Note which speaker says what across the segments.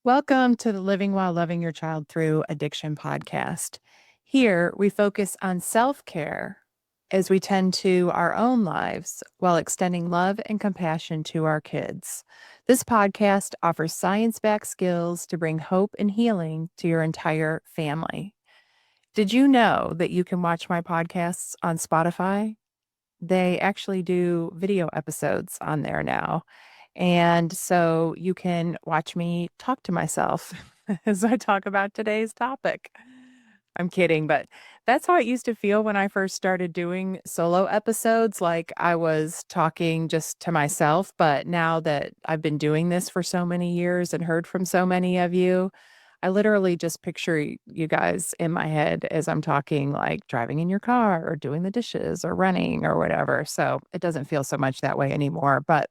Speaker 1: Welcome to the Living While Loving Your Child Through Addiction podcast. Here, we focus on self care as we tend to our own lives while extending love and compassion to our kids. This podcast offers science backed skills to bring hope and healing to your entire family. Did you know that you can watch my podcasts on Spotify? They actually do video episodes on there now. And so you can watch me talk to myself as I talk about today's topic. I'm kidding, but that's how it used to feel when I first started doing solo episodes. Like I was talking just to myself. But now that I've been doing this for so many years and heard from so many of you, I literally just picture you guys in my head as I'm talking, like driving in your car or doing the dishes or running or whatever. So it doesn't feel so much that way anymore. But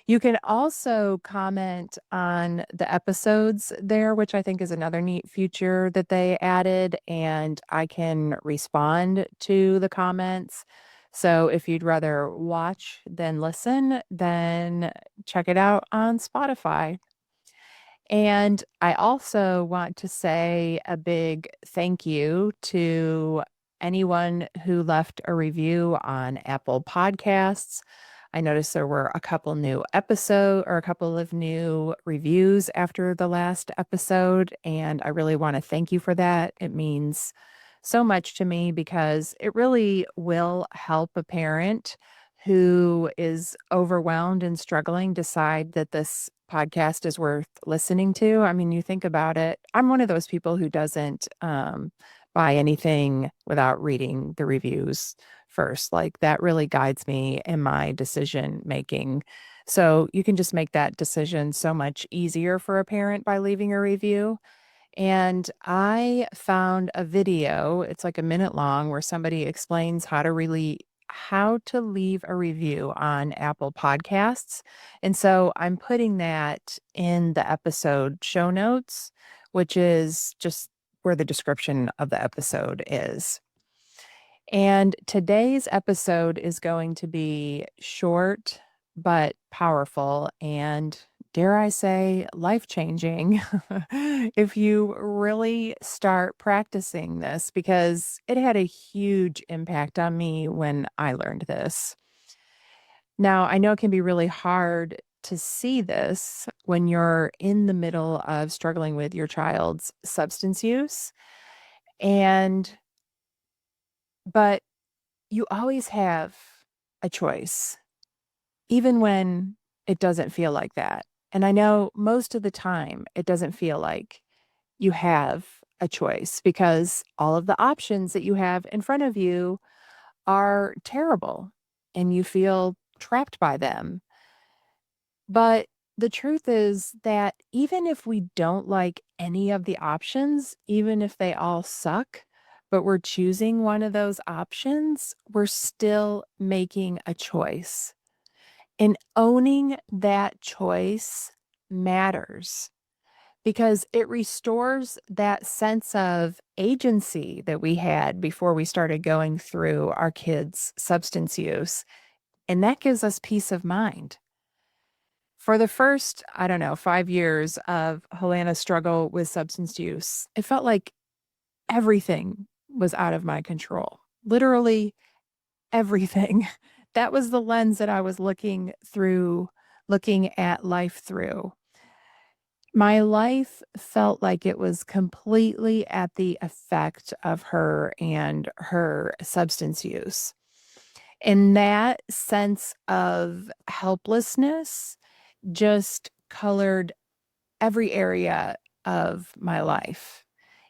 Speaker 1: you can also comment on the episodes there, which I think is another neat feature that they added, and I can respond to the comments. So if you'd rather watch than listen, then check it out on Spotify. And I also want to say a big thank you to anyone who left a review on Apple Podcasts. I noticed there were a couple new a couple of new reviews after the last episode, and I really want to thank you for that. It means so much to me because it really will help a parent who is overwhelmed and struggling decide that this podcast is worth listening to. I mean, you think about it. I'm one of those people who doesn't buy anything without reading the reviews first. Like that really guides me in my decision making. So you can just make that decision so much easier for a parent by leaving a review. And I found a video, it's like a minute long, where somebody explains how to leave a review on Apple Podcasts. And so I'm putting that in the episode show notes, which is just where the description of the episode is. And today's episode is going to be short but powerful and, dare I say, life changing if you really start practicing this, because it had a huge impact on me when I learned this. Now, I know it can be really hard to see this when you're in the middle of struggling with your child's substance use. And, but you always have a choice, even when it doesn't feel like that. And I know most of the time it doesn't feel like you have a choice because all of the options that you have in front of you are terrible and you feel trapped by them. But the truth is that even if we don't like any of the options, even if they all suck, but we're choosing one of those options, we're still making a choice. And owning that choice matters because it restores that sense of agency that we had before we started going through our kids' substance use. And that gives us peace of mind. For the first, I don't know, 5 years of Helanna's struggle with substance use, it felt like everything was out of my control. Literally everything. That was the lens that I was looking at life through. My life felt like it was completely at the effect of her and her substance use. And that sense of helplessness just colored every area of my life,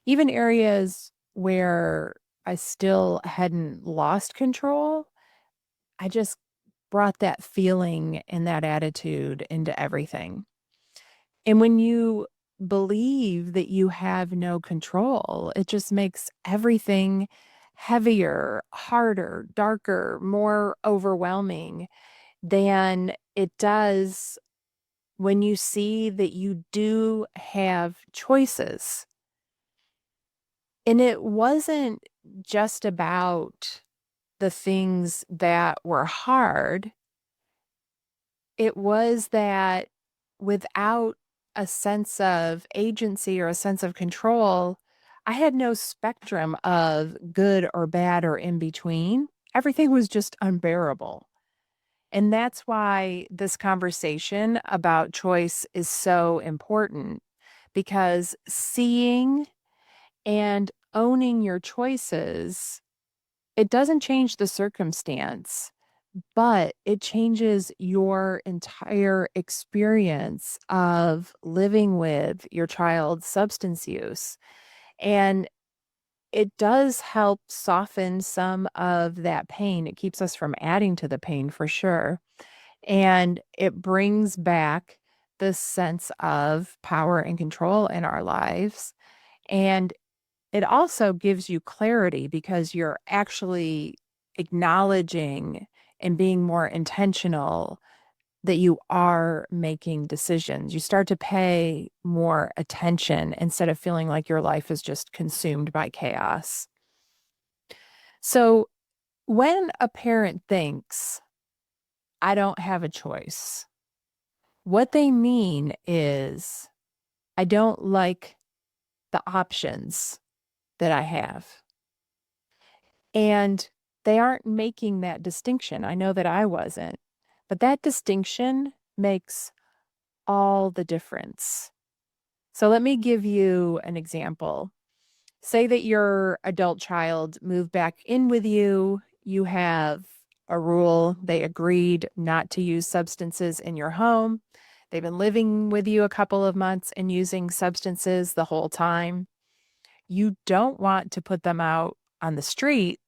Speaker 1: even areas where I still hadn't lost control. I just brought that feeling and that attitude into everything. And when you believe that you have no control, it just makes everything heavier, harder, darker, more overwhelming than it does when you see that you do have choices. And it wasn't just about the things that were hard. It was that without a sense of agency or a sense of control, I had no spectrum of good or bad or in between. Everything was just unbearable. And that's why this conversation about choice is so important, because seeing and owning your choices, it doesn't change the circumstance, but it changes your entire experience of living with your child's substance use. And it does help soften some of that pain. It keeps us from adding to the pain for sure. And it brings back this sense of power and control in our lives. And it also gives you clarity because you're actually acknowledging and being more intentional that you are making decisions. You start to pay more attention instead of feeling like your life is just consumed by chaos. So, when a parent thinks, I don't have a choice, what they mean is, I don't like the options that I have. And they aren't making that distinction. I know that I wasn't, but that distinction makes all the difference. So let me give you an example. Say that your adult child moved back in with you. You have a rule. They agreed not to use substances in your home. They've been living with you a couple of months and using substances the whole time. You don't want to put them out on the street.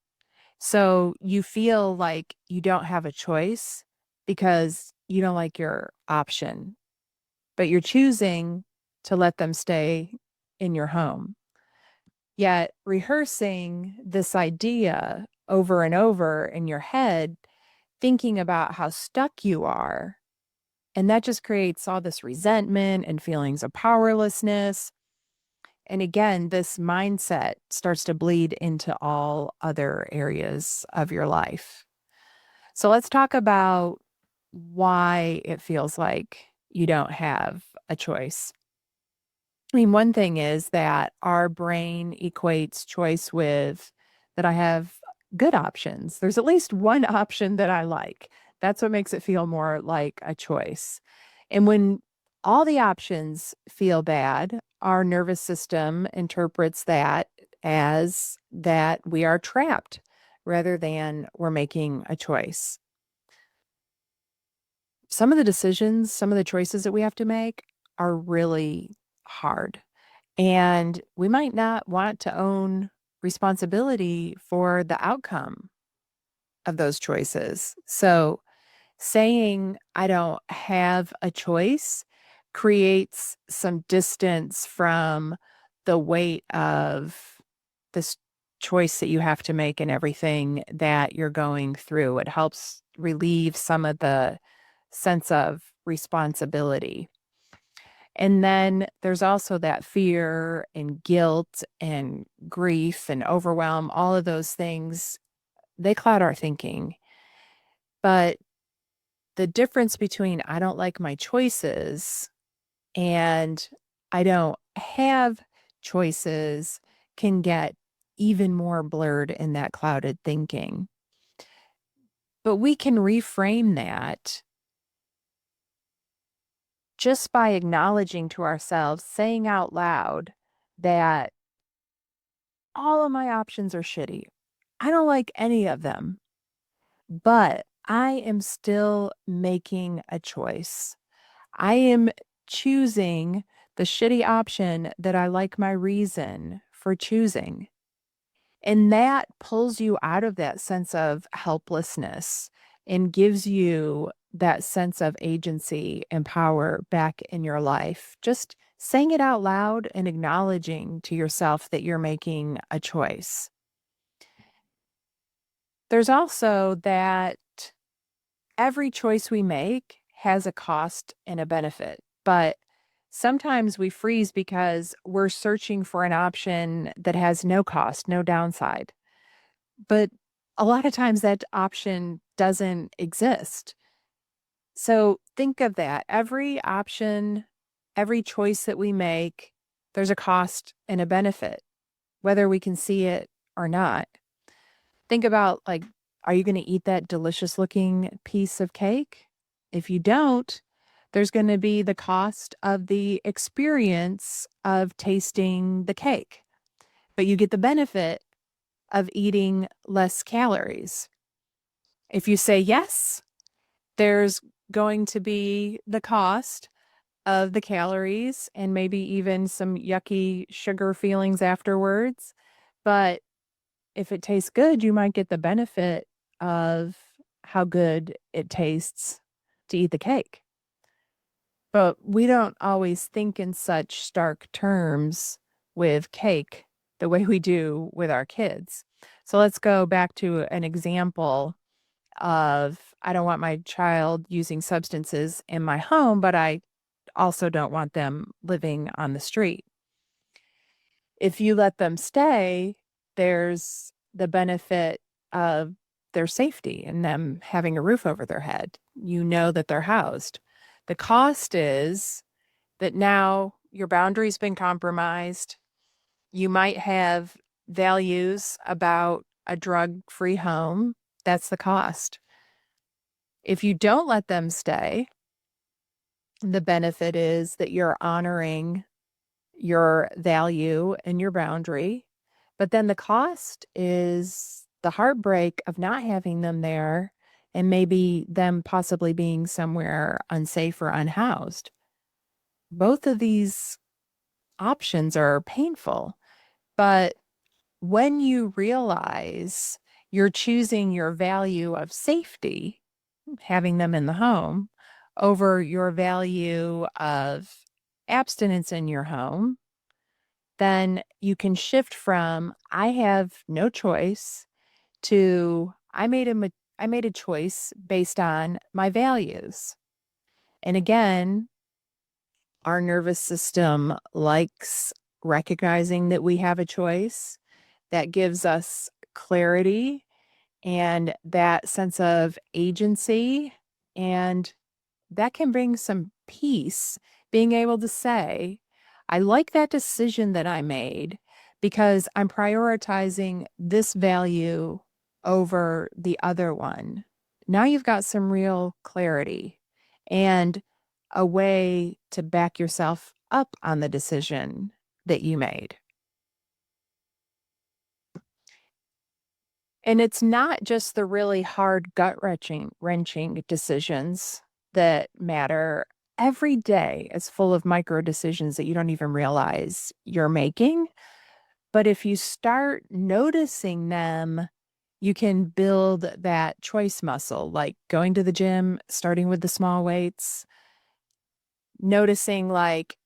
Speaker 1: So you feel like you don't have a choice because you don't like your option, but you're choosing to let them stay in your home. Yet rehearsing this idea over and over in your head, thinking about how stuck you are, and that just creates all this resentment and feelings of powerlessness. And again, this mindset starts to bleed into all other areas of your life. So let's talk about why it feels like you don't have a choice. I mean, one thing is that our brain equates choice with that I have good options. There's at least one option that I like. That's what makes it feel more like a choice. And when all the options feel bad, our nervous system interprets that as that we are trapped rather than we're making a choice. Some of the decisions, some of the choices that we have to make are really hard. And we might not want to own responsibility for the outcome of those choices. So saying I don't have a choice creates some distance from the weight of this choice that you have to make and everything that you're going through. It helps relieve some of the sense of responsibility. And then there's also that fear and guilt and grief and overwhelm, all of those things, they cloud our thinking. But the difference between I don't like my choices and I don't have choices can get even more blurred in that clouded thinking. But we can reframe that just by acknowledging to ourselves, saying out loud that all of my options are shitty. I don't like any of them, but I am still making a choice. I am choosing the shitty option that I like my reason for choosing. And that pulls you out of that sense of helplessness and gives you that sense of agency and power back in your life. Just saying it out loud and acknowledging to yourself that you're making a choice. There's also that every choice we make has a cost and a benefit, but sometimes we freeze because we're searching for an option that has no cost, no downside. But a lot of times that option doesn't exist. So think of that. Every option every choice that we make, there's a cost and a benefit, whether we can see it or not. Think about, like, are you going to eat that delicious looking piece of cake? If you don't, there's going to be the cost of the experience of tasting the cake, but you get the benefit of eating less calories. If you say yes, there's going to be the cost of the calories and maybe even some yucky sugar feelings afterwards. But if it tastes good, you might get the benefit of how good it tastes to eat the cake. But we don't always think in such stark terms with cake the way we do with our kids. So let's go back to an example of, I don't want my child using substances in my home, but I also don't want them living on the street. If you let them stay, there's the benefit of their safety and them having a roof over their head. You know that they're housed. The cost is that now your boundary's been compromised. You might have values about a drug-free home. That's the cost. If you don't let them stay, the benefit is that you're honoring your value and your boundary. But then the cost is the heartbreak of not having them there and maybe them possibly being somewhere unsafe or unhoused. Both of these options are painful, but when you realize you're choosing your value of safety, having them in the home, over your value of abstinence in your home, then you can shift from I have no choice to I made a choice based on my values. And again, our nervous system likes recognizing that we have a choice. That gives us clarity and that sense of agency, and that can bring some peace, being able to say, I like that decision that I made because I'm prioritizing this value over the other one. Now you've got some real clarity and a way to back yourself up on the decision that you made. And it's not just the really hard gut wrenching decisions that matter. Every day is full of micro decisions that you don't even realize you're making. But if you start noticing them, you can build that choice muscle, like going to the gym, starting with the small weights, noticing, like,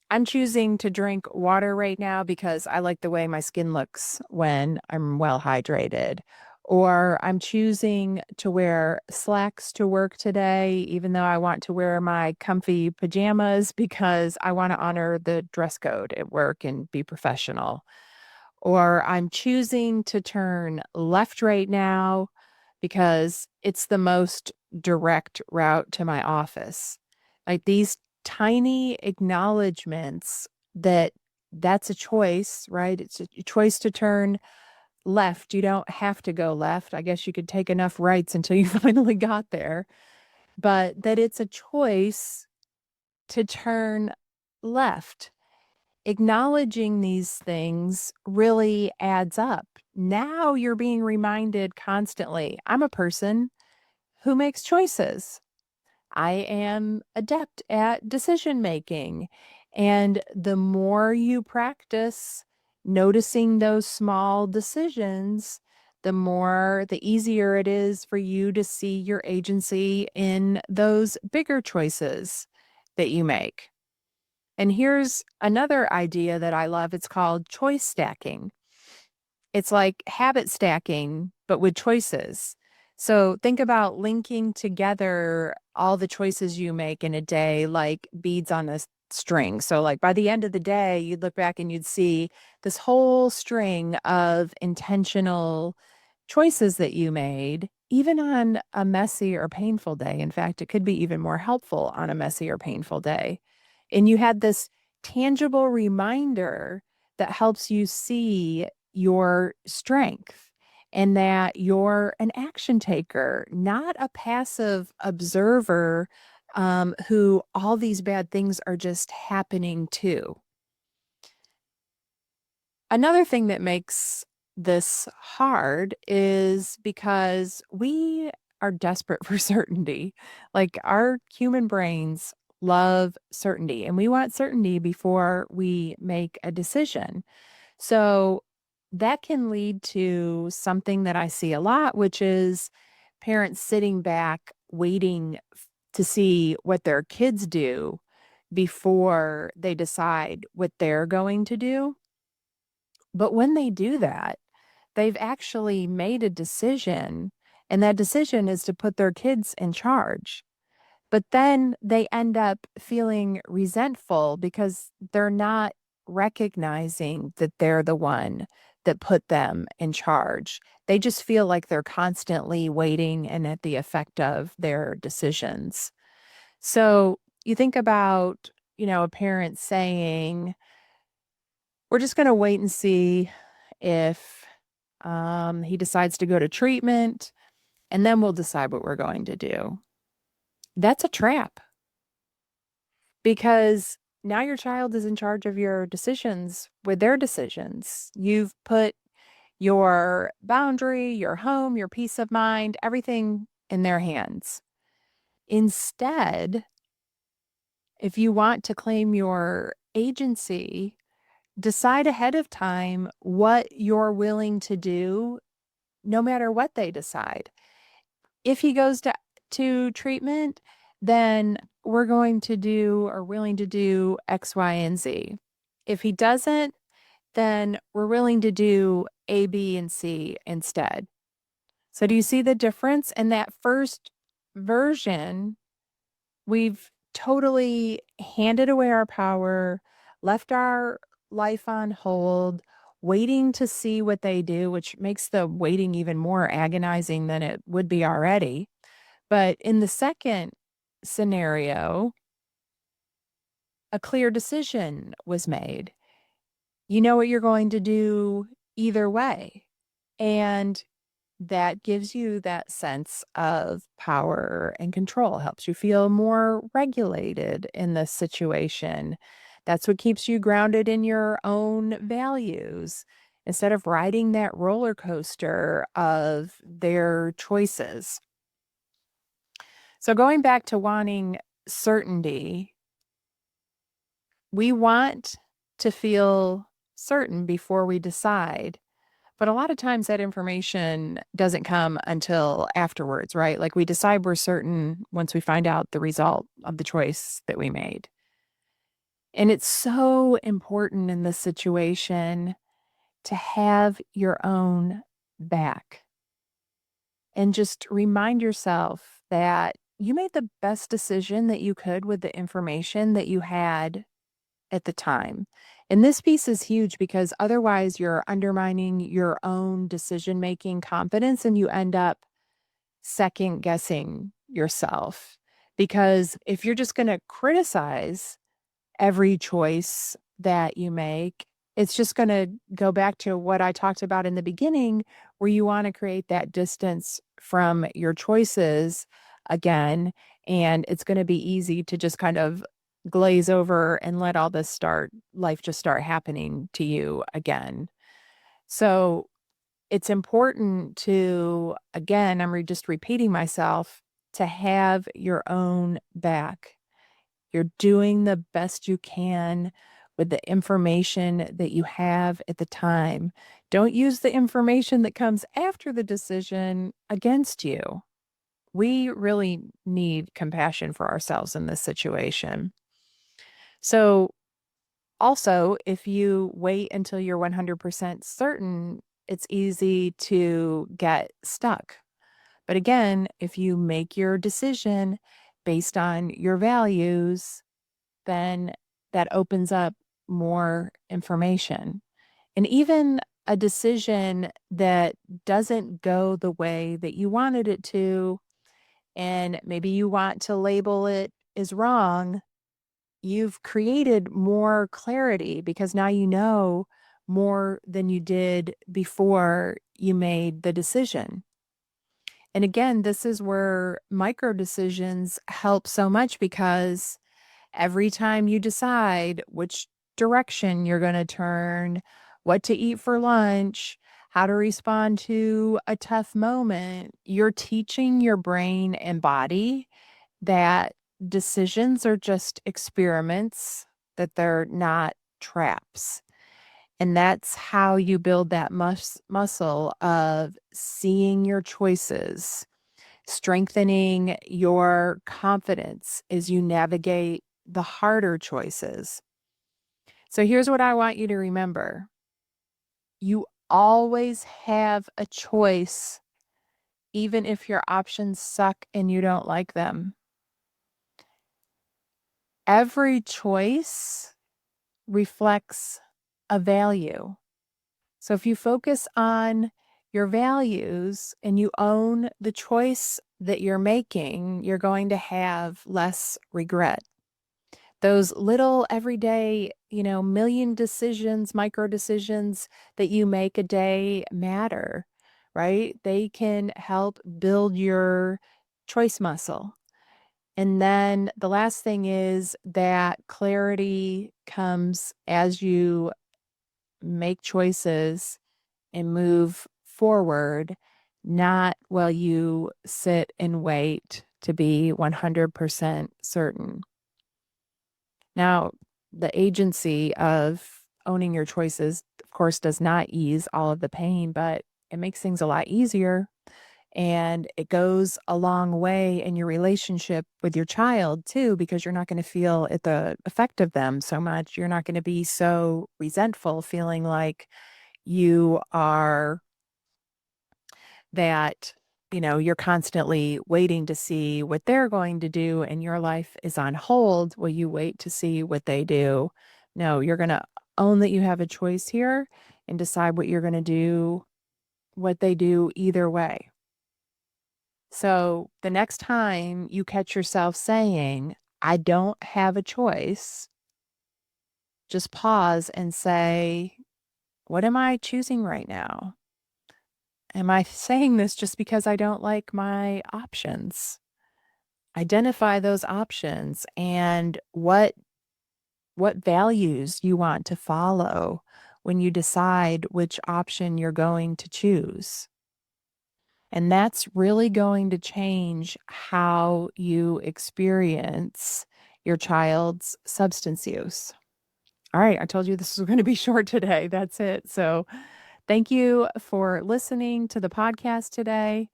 Speaker 1: I'm choosing to drink water right now because I like the way my skin looks when I'm well hydrated. Or I'm choosing to wear slacks to work today, even though I want to wear my comfy pajamas because I want to honor the dress code at work and be professional. Or I'm choosing to turn left right now because it's the most direct route to my office. Like these tiny acknowledgments that that's a choice, right? It's a choice to turn left. You don't have to go left. I guess you could take enough rights until you finally got there, but that it's a choice to turn left. Acknowledging these things really adds up. Now you're being reminded constantly, I'm a person who makes choices. I am adept at decision making. And the more you practice noticing those small decisions, the easier it is for you to see your agency in those bigger choices that you make. And here's another idea that I love. It's called choice stacking. It's like habit stacking, but with choices. So think about linking together all the choices you make in a day like beads on a string. So, like, by the end of the day, you'd look back and you'd see this whole string of intentional choices that you made, even on a messy or painful day. In fact, it could be even more helpful on a messy or painful day And you had this tangible reminder that helps you see your strength and that you're an action taker, not a passive observer who all these bad things are just happening to. Another thing that makes this hard is because we are desperate for certainty. Like our human brains love certainty and we want certainty before we make a decision. So that can lead to something that I see a lot, which is parents sitting back waiting to see what their kids do before they decide what they're going to do. But when they do that, they've actually made a decision, and that decision is to put their kids in charge. But then they end up feeling resentful because they're not recognizing that they're the one that put them in charge. They just feel like they're constantly waiting and at the effect of their decisions. So you think about, a parent saying, we're just going to wait and see if he decides to go to treatment, and then we'll decide what we're going to do. That's a trap because now your child is in charge of your decisions with their decisions. You've put your boundary, your home, your peace of mind, everything in their hands. Instead, if you want to claim your agency, decide ahead of time what you're willing to do, no matter what they decide. If he goes to treatment, then we're going to do or willing to do X, Y, and Z. If he doesn't, then we're willing to do A, B, and C instead. So do you see the difference? In that first version, we've totally handed away our power, left our life on hold, waiting to see what they do, which makes the waiting even more agonizing than it would be already. But in the second scenario, a clear decision was made. You know what you're going to do either way. And that gives you that sense of power and control, helps you feel more regulated in this situation. That's what keeps you grounded in your own values instead of riding that roller coaster of their choices. So, going back to wanting certainty, we want to feel certain before we decide. But a lot of times that information doesn't come until afterwards, right? Like we decide we're certain once we find out the result of the choice that we made. And it's so important in this situation to have your own back and just remind yourself that you made the best decision that you could with the information that you had at the time. And this piece is huge because otherwise you're undermining your own decision making confidence and you end up second guessing yourself. Because if you're just going to criticize every choice that you make, it's just going to go back to what I talked about in the beginning, where you want to create that distance from your choices again. And it's going to be easy to just kind of glaze over and let all this life just start happening to you again. So it's important to, again, just repeating myself, to have your own back. You're doing the best you can with the information that you have at the time. Don't use the information that comes after the decision against you. We really need compassion for ourselves in this situation. So, also, if you wait until you're 100% certain, it's easy to get stuck. But again, if you make your decision based on your values, then that opens up more information. And even a decision that doesn't go the way that you wanted it to, and maybe you want to label it as wrong, you've created more clarity because now you know more than you did before you made the decision. And again, this is where micro decisions help so much because every time you decide which direction you're going to turn, what to eat for lunch, how to respond to a tough moment, you're teaching your brain and body that decisions are just experiments, that they're not traps. And that's how you build that muscle of seeing your choices, strengthening your confidence as you navigate the harder choices. So here's what I want you to remember: you always have a choice, even if your options suck and you don't like them. Every choice reflects a value. So if you focus on your values and you own the choice that you're making, you're going to have less regret. Those little everyday, million decisions, micro decisions that you make a day matter, right? They can help build your choice muscle. And then the last thing is that clarity comes as you make choices and move forward, not while you sit and wait to be 100% certain. Now, the agency of owning your choices, of course, does not ease all of the pain, but it makes things a lot easier. And it goes a long way in your relationship with your child, too, because you're not going to feel at the effect of them so much. You're not going to be so resentful, feeling like you are that, you're constantly waiting to see what they're going to do and your life is on hold while you wait to see what they do. No, you're going to own that you have a choice here and decide what you're going to do, what they do either way. So the next time you catch yourself saying, I don't have a choice, just pause and say, what am I choosing right now? Am I saying this just because I don't like my options? Identify those options and what values you want to follow when you decide which option you're going to choose. And that's really going to change how you experience your child's substance use. All right, I told you this was going to be short today. That's it. So, thank you for listening to the podcast today.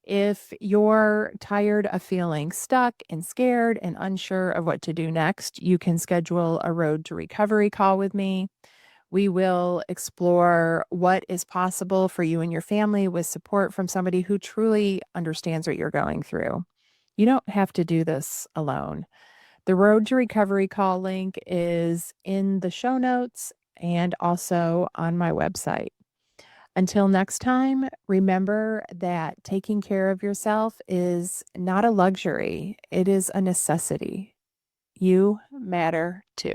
Speaker 1: If you're tired of feeling stuck and scared and unsure of what to do next, you can schedule a road to recovery call with me. We will explore what is possible for you and your family with support from somebody who truly understands what you're going through. You don't have to do this alone. The Road to Recovery call link is in the show notes and also on my website. Until next time, remember that taking care of yourself is not a luxury, it is a necessity. You matter too.